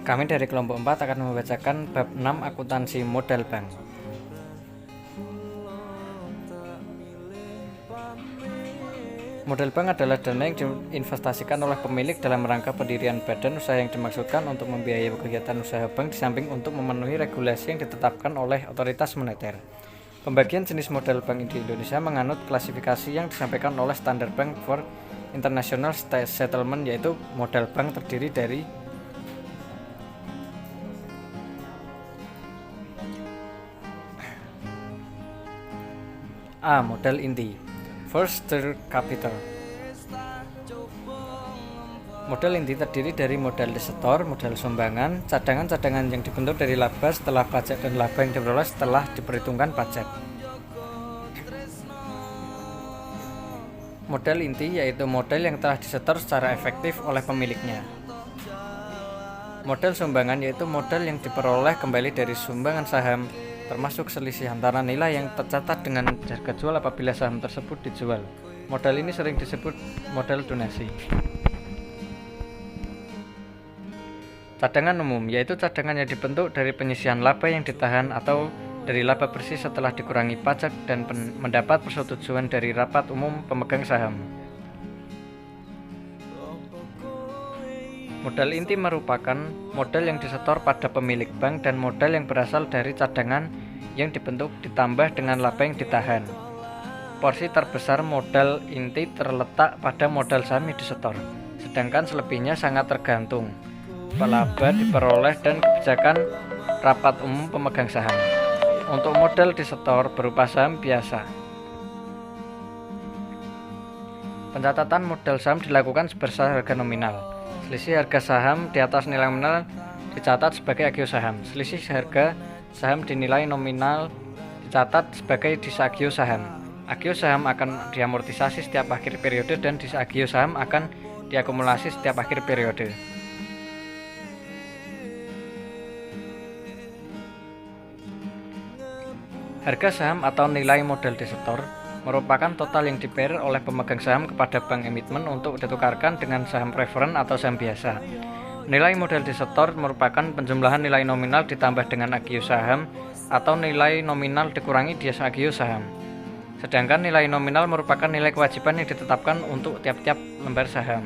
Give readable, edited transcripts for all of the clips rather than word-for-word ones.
Kami dari kelompok 4 akan membacakan bab 6 akuntansi modal bank. Modal bank adalah dana yang diinvestasikan oleh pemilik dalam rangka pendirian badan usaha yang dimaksudkan untuk membiayai kegiatan usaha bank di samping untuk memenuhi regulasi yang ditetapkan oleh otoritas moneter. Pembagian jenis modal bank di Indonesia menganut klasifikasi yang disampaikan oleh Standard Bank for International Settlement, yaitu modal bank terdiri dari A. Modal inti, first tier capital. Modal inti terdiri dari modal disetor, modal sumbangan, cadangan-cadangan yang dibentuk dari laba setelah pajak dan laba yang diperoleh setelah diperhitungkan pajak. Modal inti yaitu modal yang telah disetor secara efektif oleh pemiliknya. Modal sumbangan yaitu modal yang diperoleh kembali dari sumbangan saham, termasuk selisih antara nilai yang tercatat dengan harga jual apabila saham tersebut dijual. Modal ini sering disebut modal donasi. Cadangan umum yaitu cadangan yang dibentuk dari penyisihan laba yang ditahan atau dari laba bersih setelah dikurangi pajak dan mendapat persetujuan dari rapat umum pemegang saham. Modal inti merupakan modal yang disetor pada pemilik bank dan modal yang berasal dari cadangan yang dibentuk ditambah dengan laba yang ditahan. Porsi terbesar modal inti terletak pada modal saham yang disetor, sedangkan selebihnya sangat tergantung laba diperoleh dan kebijakan rapat umum pemegang saham. Untuk modal disetor berupa saham biasa, pencatatan modal saham dilakukan berdasarkan harga nominal. Selisih harga saham di atas nilai nominal dicatat sebagai agio saham. Selisih harga saham di nilai nominal dicatat sebagai disagio saham. Agio saham akan diamortisasi setiap akhir periode dan disagio saham akan diakumulasi setiap akhir periode. Harga saham atau nilai modal disetor merupakan total yang dibayar oleh pemegang saham kepada bank emitmen untuk ditukarkan dengan saham preferen atau saham biasa. Nilai modal disetor merupakan penjumlahan nilai nominal ditambah dengan agio saham atau nilai nominal dikurangi disagio saham. Sedangkan nilai nominal merupakan nilai kewajiban yang ditetapkan untuk tiap-tiap lembar saham.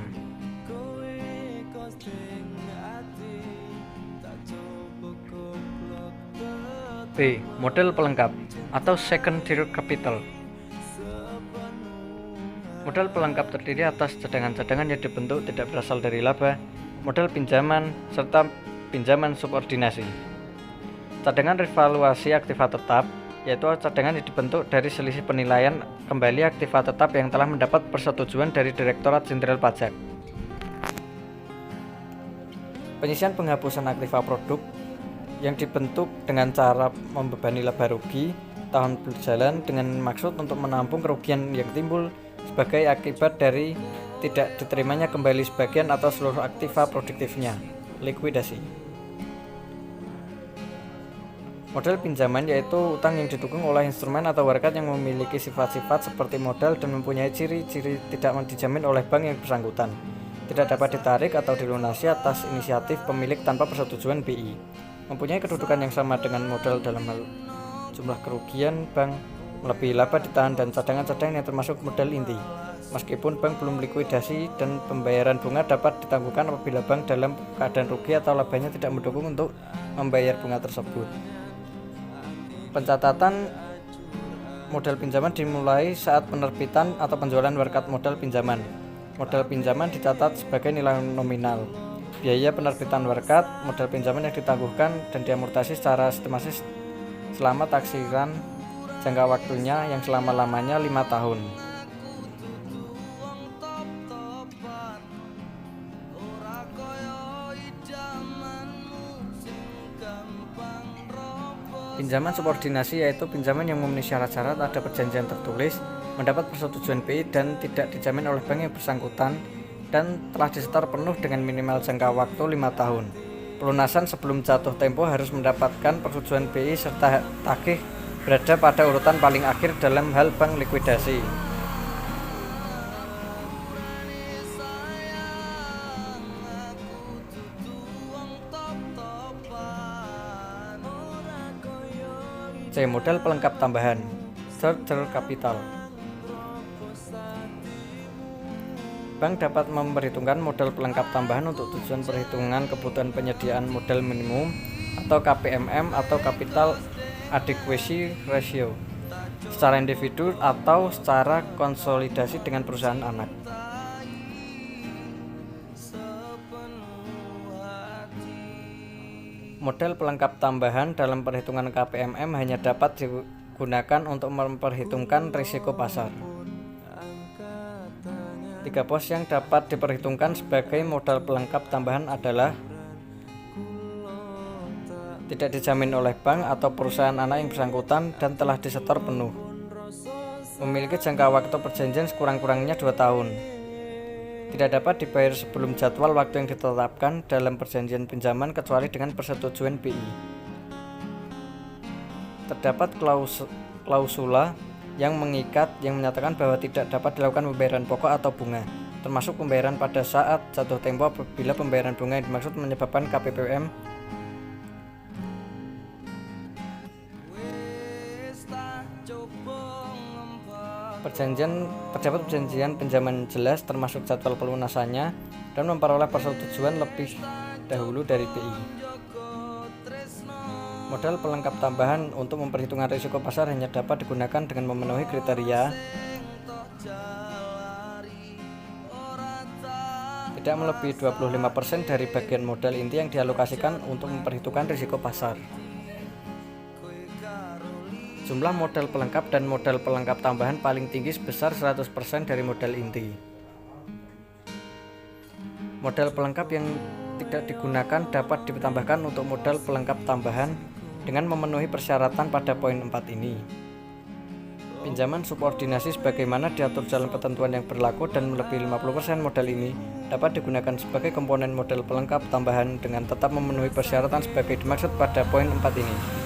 B. Modal pelengkap atau second tier capital. Modal pelengkap terdiri atas cadangan-cadangan yang dibentuk tidak berasal dari laba, modal pinjaman, serta pinjaman subordinasi. Cadangan revaluasi aktiva tetap yaitu cadangan yang dibentuk dari selisih penilaian kembali aktiva tetap yang telah mendapat persetujuan dari Direktorat Jenderal Pajak. Penyisihan penghapusan aktiva produk yang dibentuk dengan cara membebani laba rugi tahun berjalan dengan maksud untuk menampung kerugian yang timbul sebagai akibat dari tidak diterimanya kembali sebagian atau seluruh aktiva produktifnya, likuidasi. Modal pinjaman yaitu utang yang didukung oleh instrumen atau warekat yang memiliki sifat-sifat seperti modal dan mempunyai ciri-ciri tidak dijamin oleh bank yang bersangkutan, tidak dapat ditarik atau dilunasi atas inisiatif pemilik tanpa persetujuan BI, mempunyai kedudukan yang sama dengan modal dalam hal jumlah kerugian bank, melebihi laba ditahan dan cadangan-cadangan yang termasuk modal inti. Meskipun bank belum likuidasi dan pembayaran bunga dapat ditangguhkan apabila bank dalam keadaan rugi atau labanya tidak mendukung untuk membayar bunga tersebut. Pencatatan modal pinjaman dimulai saat penerbitan atau penjualan warekat modal pinjaman. Modal pinjaman dicatat sebagai nilai nominal. Biaya penerbitan warekat modal pinjaman yang ditangguhkan dan diamortisasi secara sistematis selama taksiran jangka waktunya yang selama-lamanya 5 tahun. Pinjaman subordinasi yaitu pinjaman yang memenuhi syarat-syarat, ada perjanjian tertulis, mendapat persetujuan BI dan tidak dijamin oleh bank yang bersangkutan dan telah disetor penuh dengan minimal jangka waktu 5 tahun. Pelunasan sebelum jatuh tempo harus mendapatkan persetujuan BI serta tagih berada pada urutan paling akhir dalam hal bank likuidasi. C. Modal pelengkap tambahan, Structure capital. Bank dapat memperhitungkan modal pelengkap tambahan untuk tujuan perhitungan kebutuhan penyediaan modal minimum atau KPMM atau Capital Adequacy Ratio secara individu atau secara konsolidasi dengan perusahaan anak. Modal pelengkap tambahan dalam perhitungan KPMM hanya dapat digunakan untuk memperhitungkan risiko pasar. 3 pos yang dapat diperhitungkan sebagai modal pelengkap tambahan adalah tidak dijamin oleh bank atau perusahaan anak yang bersangkutan dan telah disetor penuh, memiliki jangka waktu perjanjian sekurang-kurangnya 2 tahun, tidak dapat dibayar sebelum jadwal waktu yang ditetapkan dalam perjanjian pinjaman kecuali dengan persetujuan BI. Terdapat klausula yang mengikat yang menyatakan bahwa tidak dapat dilakukan pembayaran pokok atau bunga, termasuk pembayaran pada saat jatuh tempo apabila pembayaran bunga yang dimaksud menyebabkan KPPM terdapat perjanjian pinjaman jelas termasuk jadwal pelunasannya dan memperoleh persetujuan lebih dahulu dari BI. Modal pelengkap tambahan untuk memperhitungkan risiko pasar hanya dapat digunakan dengan memenuhi kriteria tidak melebihi 25% dari bagian modal inti yang dialokasikan untuk memperhitungkan risiko pasar. Jumlah modal pelengkap dan modal pelengkap tambahan paling tinggi sebesar 100% dari modal inti. Modal pelengkap yang tidak digunakan dapat ditambahkan untuk modal pelengkap tambahan dengan memenuhi persyaratan pada poin 4 ini. Pinjaman subordinasi sebagaimana diatur dalam ketentuan yang berlaku dan melebihi 50% modal ini dapat digunakan sebagai komponen modal pelengkap tambahan dengan tetap memenuhi persyaratan sebagai dimaksud pada poin 4 ini.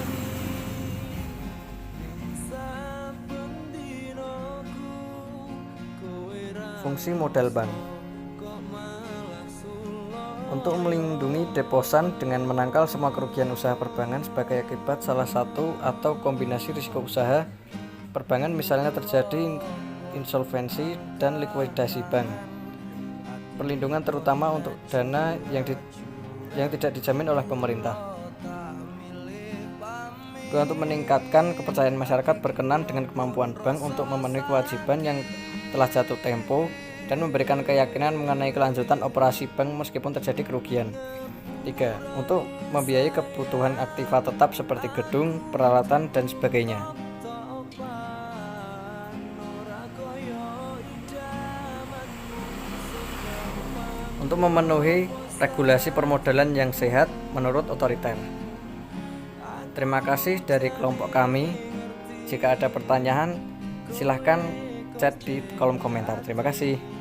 Fungsi modal bank untuk melindungi deposan dengan menangkal semua kerugian usaha perbankan sebagai akibat salah satu atau kombinasi risiko usaha perbankan, misalnya terjadi insolvensi dan likuidasi bank. Perlindungan terutama untuk dana yang tidak dijamin oleh pemerintah. Untuk meningkatkan kepercayaan masyarakat berkenan dengan kemampuan bank untuk memenuhi kewajiban yang telah jatuh tempo dan memberikan keyakinan mengenai kelanjutan operasi bank meskipun terjadi kerugian. 3. Untuk membiayai kebutuhan aktiva tetap seperti gedung, peralatan, dan sebagainya. Untuk memenuhi regulasi permodalan yang sehat menurut otoriter. Terima kasih dari kelompok kami. Jika ada pertanyaan, silahkan chat di kolom komentar. Terima kasih.